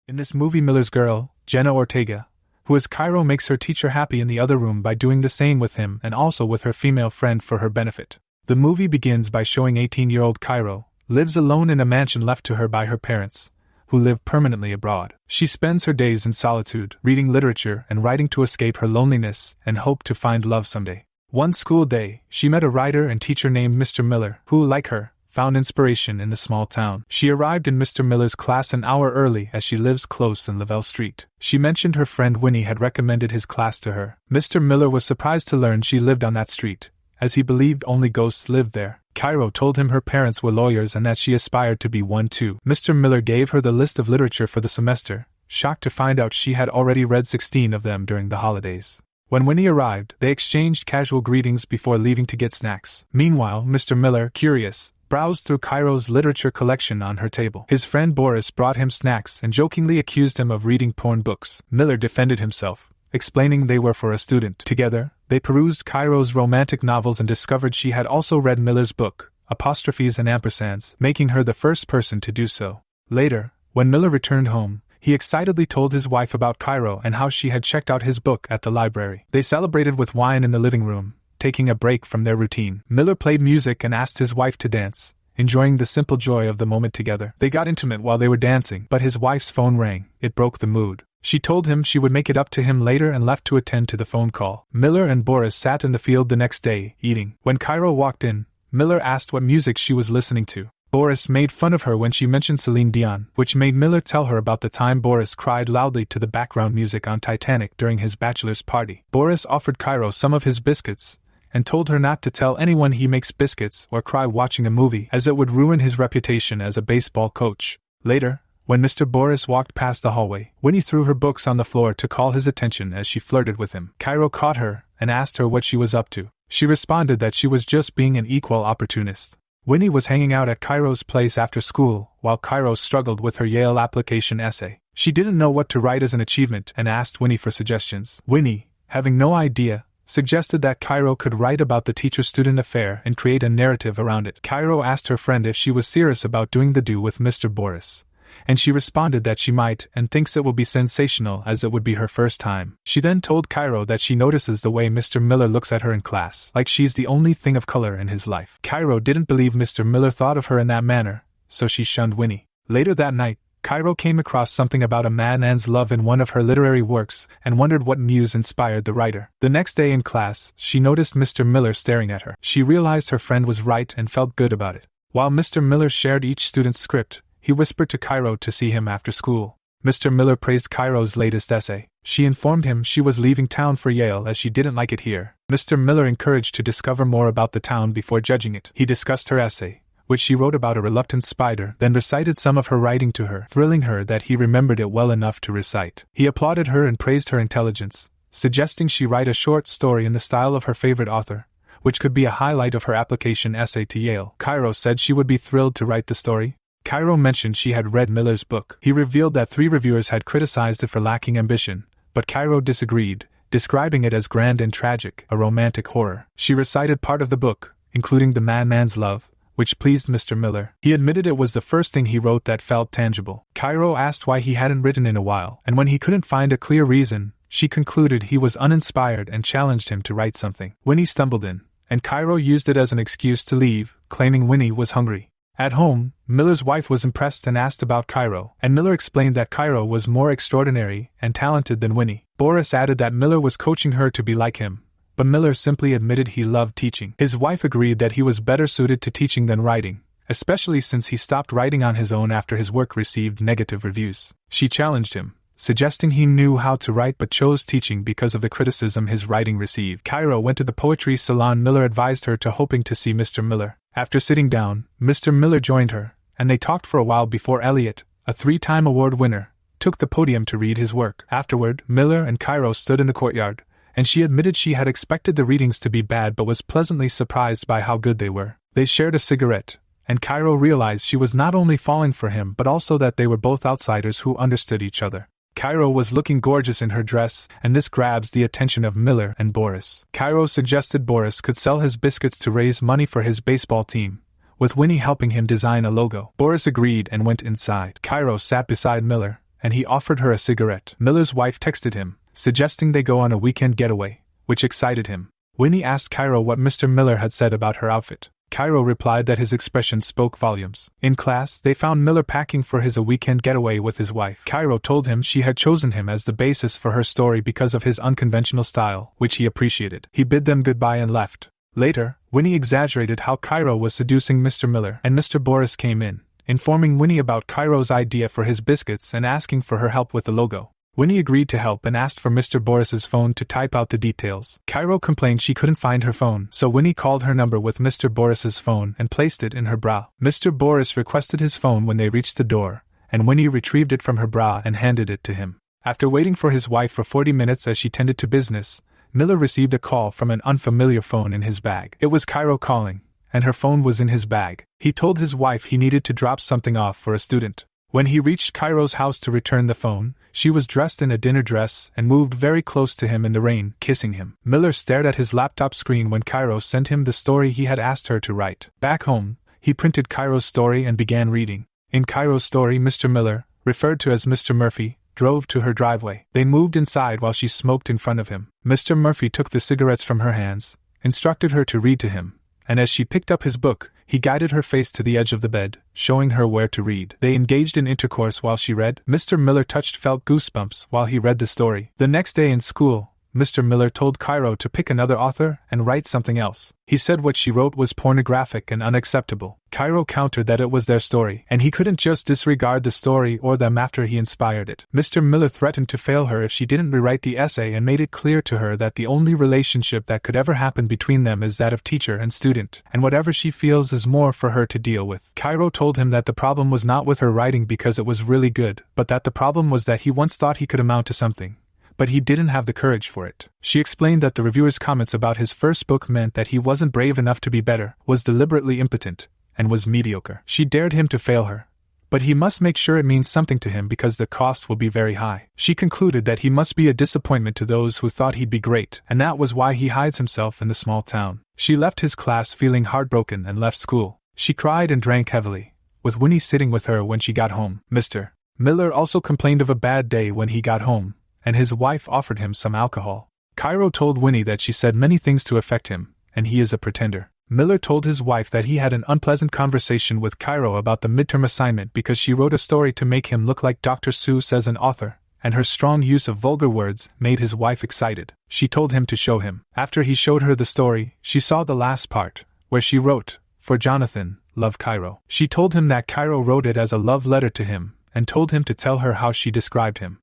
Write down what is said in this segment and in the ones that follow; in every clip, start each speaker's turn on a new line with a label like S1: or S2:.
S1: In this movie, Miller's girl, Jenna Ortega, who as Cairo, makes her teacher happy in the other room by doing the same with him and also with her female friend for her benefit. The movie begins by showing 18-year-old Cairo lives alone in a mansion left to her by her parents, who live permanently abroad. She spends her days in solitude, reading literature and writing to escape her loneliness and hope to find love someday. One school day, she met a writer and teacher named Mr. Miller, who, like her, found inspiration in the small town. She arrived in Mr. Miller's class an hour early as she lives close in Lavelle Street. She mentioned her friend Winnie had recommended his class to her. Mr. Miller was surprised to learn she lived on that street, as he believed only ghosts lived there. Cairo told him her parents were lawyers and that she aspired to be one too. Mr. Miller gave her the list of literature for the semester, shocked to find out she had already read 16 of them during the holidays. When Winnie arrived, they exchanged casual greetings before leaving to get snacks. Meanwhile, Mr. Miller, curious, browsed through Cairo's literature collection on her table. His friend Boris brought him snacks and jokingly accused him of reading porn books. Miller defended himself, explaining they were for a student. Together, they perused Cairo's romantic novels and discovered she had also read Miller's book, Apostrophes and Ampersands, making her the first person to do so. Later, when Miller returned home, he excitedly told his wife about Cairo and how she had checked out his book at the library. They celebrated with wine in the living room, taking a break from their routine. Miller played music and asked his wife to dance, enjoying the simple joy of the moment together. They got intimate while they were dancing, but his wife's phone rang. It broke the mood. She told him she would make it up to him later and left to attend to the phone call. Miller and Boris sat in the field the next day, eating. When Cairo walked in, Miller asked what music she was listening to. Boris made fun of her when she mentioned Celine Dion, which made Miller tell her about the time Boris cried loudly to the background music on Titanic during his bachelor's party. Boris offered Cairo some of his biscuits, and told her not to tell anyone he makes biscuits or cry watching a movie, as it would ruin his reputation as a baseball coach. Later, when Mr. Boris walked past the hallway, Winnie threw her books on the floor to call his attention as she flirted with him. Cairo caught her and asked her what she was up to. She responded that she was just being an equal opportunist. Winnie was hanging out at Cairo's place after school, while Cairo struggled with her Yale application essay. She didn't know what to write as an achievement and asked Winnie for suggestions. Winnie, having no idea, suggested that Cairo could write about the teacher-student affair and create a narrative around it. Cairo asked her friend if she was serious about doing the do with Mr. Boris, and she responded that she might and thinks it will be sensational as it would be her first time. She then told Cairo that she notices the way Mr. Miller looks at her in class, like she's the only thing of color in his life. Cairo didn't believe Mr. Miller thought of her in that manner, so she shunned Winnie. Later that night, Cairo came across something about a man's love in one of her literary works and wondered what muse inspired the writer. The next day in class, she noticed Mr. Miller staring at her. She realized her friend was right and felt good about it. While Mr. Miller shared each student's script, he whispered to Cairo to see him after school. Mr. Miller praised Cairo's latest essay. She informed him she was leaving town for Yale as she didn't like it here. Mr. Miller encouraged to discover more about the town before judging it. He discussed her essay, which she wrote about a reluctant spider, then recited some of her writing to her, thrilling her that he remembered it well enough to recite. He applauded her and praised her intelligence, suggesting she write a short story in the style of her favorite author, which could be a highlight of her application essay to Yale. Cairo said she would be thrilled to write the story. Cairo mentioned she had read Miller's book. He revealed that 3 reviewers had criticized it for lacking ambition, but Cairo disagreed, describing it as grand and tragic, a romantic horror. She recited part of the book, including the man's love, which pleased Mr. Miller. He admitted it was the first thing he wrote that felt tangible. Cairo asked why he hadn't written in a while, and when he couldn't find a clear reason, she concluded he was uninspired and challenged him to write something. Winnie stumbled in, and Cairo used it as an excuse to leave, claiming Winnie was hungry. At home, Miller's wife was impressed and asked about Cairo, and Miller explained that Cairo was more extraordinary and talented than Winnie. Boris added that Miller was coaching her to be like him, but Miller simply admitted he loved teaching. His wife agreed that he was better suited to teaching than writing, especially since he stopped writing on his own after his work received negative reviews. She challenged him, suggesting he knew how to write but chose teaching because of the criticism his writing received. Cairo went to the poetry salon Miller advised her to, hoping to see Mr. Miller. After sitting down, Mr. Miller joined her, and they talked for a while before Elliot, a 3-time award winner, took the podium to read his work. Afterward, Miller and Cairo stood in the courtyard, and she admitted she had expected the readings to be bad but was pleasantly surprised by how good they were. They shared a cigarette, and Cairo realized she was not only falling for him but also that they were both outsiders who understood each other. Cairo was looking gorgeous in her dress, and this grabs the attention of Miller and Boris. Cairo suggested Boris could sell his biscuits to raise money for his baseball team, with Winnie helping him design a logo. Boris agreed and went inside. Cairo sat beside Miller, and he offered her a cigarette. Miller's wife texted him, suggesting they go on a weekend getaway, which excited him. Winnie asked Cairo what Mr. Miller had said about her outfit. Cairo replied that his expression spoke volumes. In class, they found Miller packing for his weekend getaway with his wife. Cairo told him she had chosen him as the basis for her story because of his unconventional style, which he appreciated. He bid them goodbye and left. Later, Winnie exaggerated how Cairo was seducing Mr. Miller, and Mr. Boris came in, informing Winnie about Cairo's idea for his biscuits and asking for her help with the logo. Winnie agreed to help and asked for Mr. Boris's phone to type out the details. Cairo complained she couldn't find her phone, so Winnie called her number with Mr. Boris's phone and placed it in her bra. Mr. Boris requested his phone when they reached the door, and Winnie retrieved it from her bra and handed it to him. After waiting for his wife for 40 minutes as she tended to business, Miller received a call from an unfamiliar phone in his bag. It was Cairo calling, and her phone was in his bag. He told his wife he needed to drop something off for a student. When he reached Cairo's house to return the phone, she was dressed in a dinner dress and moved very close to him in the rain, kissing him. Miller stared at his laptop screen when Cairo sent him the story he had asked her to write. Back home, he printed Cairo's story and began reading. In Cairo's story, Mr. Miller, referred to as Mr. Murphy, drove to her driveway. They moved inside while she smoked in front of him. Mr. Murphy took the cigarettes from her hands, instructed her to read to him, and as she picked up his book, he guided her face to the edge of the bed, showing her where to read. They engaged in intercourse while she read. Mr. Miller felt goosebumps while he read the story. The next day in school, Mr. Miller told Cairo to pick another author and write something else. He said what she wrote was pornographic and unacceptable. Cairo countered that it was their story, and he couldn't just disregard the story or them after he inspired it. Mr. Miller threatened to fail her if she didn't rewrite the essay and made it clear to her that the only relationship that could ever happen between them is that of teacher and student, and whatever she feels is more for her to deal with. Cairo told him that the problem was not with her writing because it was really good, but that the problem was that he once thought he could amount to something, but he didn't have the courage for it. She explained that the reviewer's comments about his first book meant that he wasn't brave enough to be better, was deliberately impotent, and was mediocre. She dared him to fail her, but he must make sure it means something to him because the cost will be very high. She concluded that he must be a disappointment to those who thought he'd be great, and that was why he hides himself in the small town. She left his class feeling heartbroken and left school. She cried and drank heavily, with Winnie sitting with her when she got home. Mr. Miller also complained of a bad day when he got home, and his wife offered him some alcohol. Cairo told Winnie that she said many things to affect him, and he is a pretender. Miller told his wife that he had an unpleasant conversation with Cairo about the midterm assignment because she wrote a story to make him look like Dr. Seuss as an author, and her strong use of vulgar words made his wife excited. She told him to show him. After he showed her the story, she saw the last part, where she wrote, "For Jonathan, love Cairo." She told him that Cairo wrote it as a love letter to him, and told him to tell her how she described him.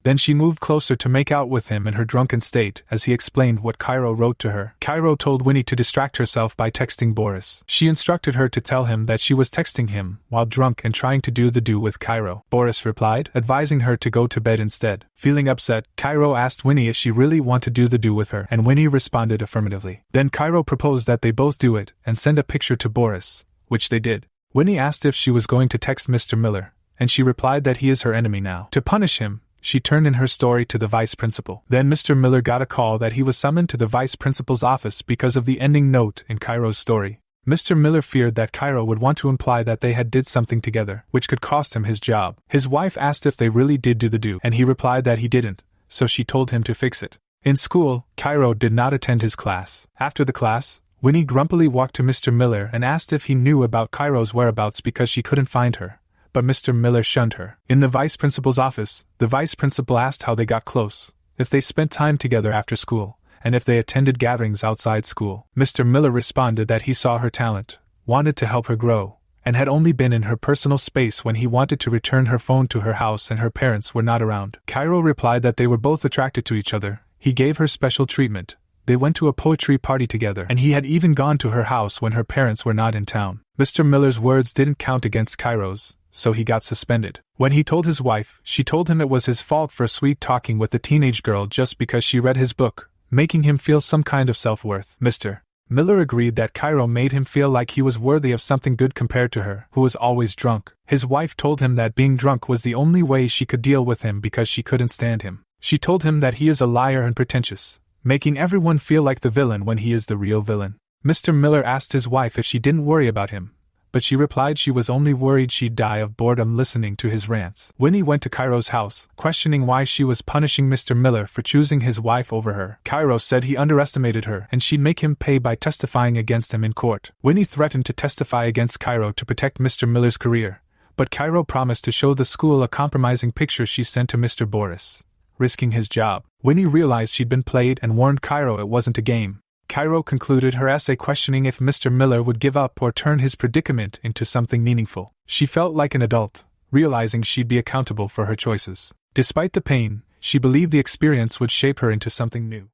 S1: Then she moved closer to make out with him in her drunken state as he explained what Cairo wrote to her. Cairo told Winnie to distract herself by texting Boris. She instructed her to tell him that she was texting him while drunk and trying to do the do with Cairo. Boris replied, advising her to go to bed instead. Feeling upset, Cairo asked Winnie if she really wanted to do the do with her, and Winnie responded affirmatively. Then Cairo proposed that they both do it and send a picture to Boris, which they did. Winnie asked if she was going to text Mr. Miller, and she replied that he is her enemy now. To punish him, she turned in her story to the vice principal. Then Mr. Miller got a call that he was summoned to the vice principal's office because of the ending note in Cairo's story. Mr. Miller feared that Cairo would want to imply that they had did something together, which could cost him his job. His wife asked if they really did do the do, and he replied that he didn't, so she told him to fix it. In school, Cairo did not attend his class. After the class, Winnie grumpily walked to Mr. Miller and asked if he knew about Cairo's whereabouts because she couldn't find her. But Mr. Miller shunned her. In the vice principal's office, the vice principal asked how they got close, if they spent time together after school, and if they attended gatherings outside school. Mr. Miller responded that he saw her talent, wanted to help her grow, and had only been in her personal space when he wanted to return her phone to her house and her parents were not around. Cairo replied that they were both attracted to each other. He gave her special treatment. They went to a poetry party together, and he had even gone to her house when her parents were not in town. Mr. Miller's words didn't count against Cairo's, so he got suspended. When he told his wife, she told him it was his fault for sweet-talking with the teenage girl just because she read his book, making him feel some kind of self-worth. Mr. Miller agreed that Cairo made him feel like he was worthy of something good compared to her, who was always drunk. His wife told him that being drunk was the only way she could deal with him because she couldn't stand him. She told him that he is a liar and pretentious, making everyone feel like the villain when he is the real villain. Mr. Miller asked his wife if she didn't worry about him, but she replied she was only worried she'd die of boredom listening to his rants. Winnie went to Cairo's house, questioning why she was punishing Mr. Miller for choosing his wife over her. Cairo said he underestimated her and she'd make him pay by testifying against him in court. Winnie threatened to testify against Cairo to protect Mr. Miller's career, but Cairo promised to show the school a compromising picture she sent to Mr. Boris, risking his job. Winnie realized she'd been played and warned Cairo it wasn't a game. Cairo concluded her essay questioning if Mr. Miller would give up or turn his predicament into something meaningful. She felt like an adult, realizing she'd be accountable for her choices. Despite the pain, she believed the experience would shape her into something new.